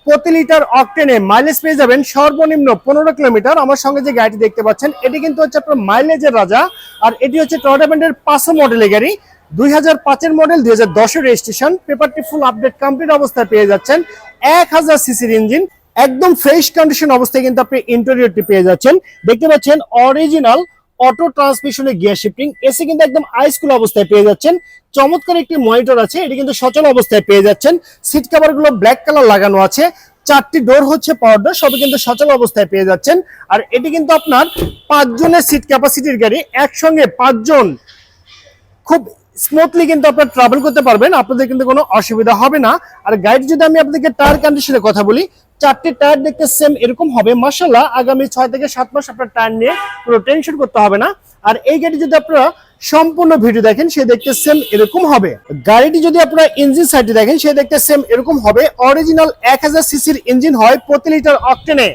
প্রতি litre অকটেনে mileage পেয়ে যাবেন সর্বনিম্ন 15 কিলোমিটার। আমার সঙ্গে যে গাড়িটি দেখতে পাচ্ছেন এটি কিন্তু হচ্ছে আপনার মাইলেজের রাজা, আর এটি হচ্ছে টয়োটা ব্র্যান্ডের 500 মডেলের গাড়ি। 2005 মডেল, 2010 রেজিস্ট্রেশন, পেপারটি ফুল আপডেট কমপ্লিট অবস্থায় পেয়ে যাচ্ছেন। 1000 সিসির ইঞ্জিন, একদম ফ্রেশ কন্ডিশন অবস্থায় কিন্তু আপনি ইন্টেরিয়রটি পেয়ে যাচ্ছেন। দেখতে পাচ্ছেন অরিজিনাল অটো ট্রান্সমিশনের গিয়ার শিফটিং, এসি কিন্তু একদম আইসকুল অবস্থায় পেয়ে যাচ্ছেন। চমৎকার একটি মনিটর আছে, এটি কিন্তু সচল অবস্থায় পেয়ে যাচ্ছেন। সিট কভার গুলো ব্ল্যাক কালার লাগানো আছে, 4টি ডোর হচ্ছে পাওয়ার ডোর, সবই কিন্তু সচল অবস্থায় পেয়ে যাচ্ছেন। আর এটি কিন্তু আপনার 5 জনের সিট ক্যাপাসিটির গাড়ি, একসঙ্গে 5 জন খুব স্মুথলি কিন্তু আপনারা ট্রাভেল করতে পারবেন, আপনাদের কিন্তু কোনো অসুবিধা হবে না। আর গাড়ি যদি আমি আপনাদেরকে টায়ার কন্ডিশনের কথা বলি, 4টি টায়ার দেখতে সেম এরকম হবে। মাশাআল্লাহ, আগামী 6 থেকে 7 মাস আপনার টায়ার নিয়ে কোনো টেনশন করতে হবে না। আর এই গাড়ি যদি আপনারা সম্পূর্ণ ভিডিও দেখেন, সে দেখতে সেম এরকম হবে। গাড়িটি যদি আপনারা ইঞ্জিন সাইডে দেখেন, সে দেখতে সেম এরকম হবে। অরিজিনাল 1000 সিসির ইঞ্জিন হয়, প্রতি লিটার অকটেনে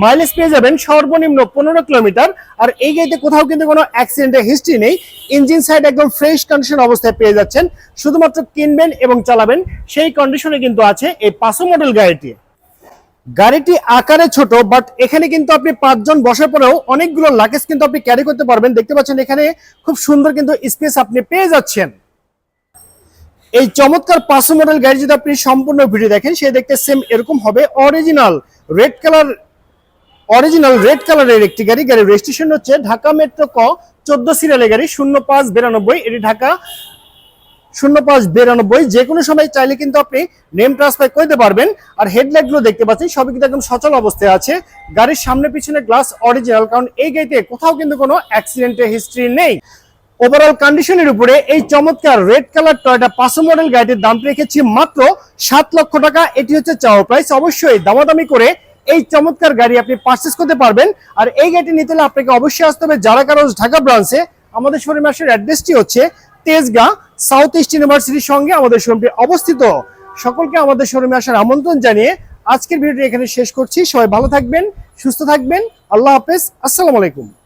মাইলেজ পেয়ে যাবেন সর্বনিম্ন 15 কিলোমিটার। আর এই গাড়িতে কোথাও কিন্তু কোনো অ্যাক্সিডেন্টের হিস্ট্রি নেই, ইঞ্জিন সাইড একদম ফ্রেশ কন্ডিশন অবস্থায় পেয়ে যাচ্ছেন। শুধুমাত্র কিনবেন এবং চালাবেন সেই কন্ডিশনে কিন্তু আছে এই 500 মডেল গাড়িটি। গাড়িটি আকারে ছোট, বাট এখানে কিন্তু আপনি 5 জন বসার পরেও অনেকগুলো লাগেজ কিন্তু আপনি ক্যারি করতে পারবেন। দেখতে পাচ্ছেন এখানে খুব সুন্দর কিন্তু স্পেস আপনি পেয়ে যাচ্ছেন। এই চমৎকার 500 মডেল গাড়ি যদি আপনি সম্পূর্ণ ভিডিও দেখেন, সে দেখতে সেম এরকম হবে। অরিজিনাল রেড কালারের একটি গাড়ি। গাড়ির রেজিস্ট্রেশন হচ্ছে ঢাকা মেট্রো ক 14 সিরিয়ালের গাড়ি, 0592। এটি ঢাকা 0592। যে কোনো সময় চাইলে কিন্তু আপনি নেম ট্রান্সফার করতে পারবেন। আর হেডলাইট গুলো দেখতে পাচ্ছেন সবই কিন্তু একদম সচল অবস্থায় আছে। গাড়ির সামনে পিছনে গ্লাস অরিজিনাল, কারণ এই গাড়িতে কোথাও কিন্তু কোনো অ্যাক্সিডেন্টের হিস্ট্রি নেই। ওভারঅল কন্ডিশনের উপরে এই চমৎকার রেড কালার টয়োটা 500 মডেল গাড়িটির দাম রেখেছি মাত্র 7 লক্ষ টাকা। এটি হচ্ছে চাওয়া প্রাইস। অবশ্যই দামাদামি করে এই চমৎকার গাড়ি আপনি পারচেজ করতে পারবেন। আর এই গাড়িটি নিতে হলে আপনাকে অবশ্যই আসতে হবে যারা কারোজ ঢাকা ব্রাঞ্চে। আমাদের শোরুমে আসার অ্যাড্রেসটি হচ্ছে তেজগাঁ সাউথ ইস্ট ইউনিভার্সিটির সঙ্গে আমাদের শোরুমটি অবস্থিত। সকলকে আমাদের শোরুমে আসার আমন্ত্রণ জানিয়ে আজকের ভিডিওটি এখানে শেষ করছি। সবাই ভালো থাকবেন, সুস্থ থাকবেন। আল্লাহ হাফেজ, আসসালামু আলাইকুম।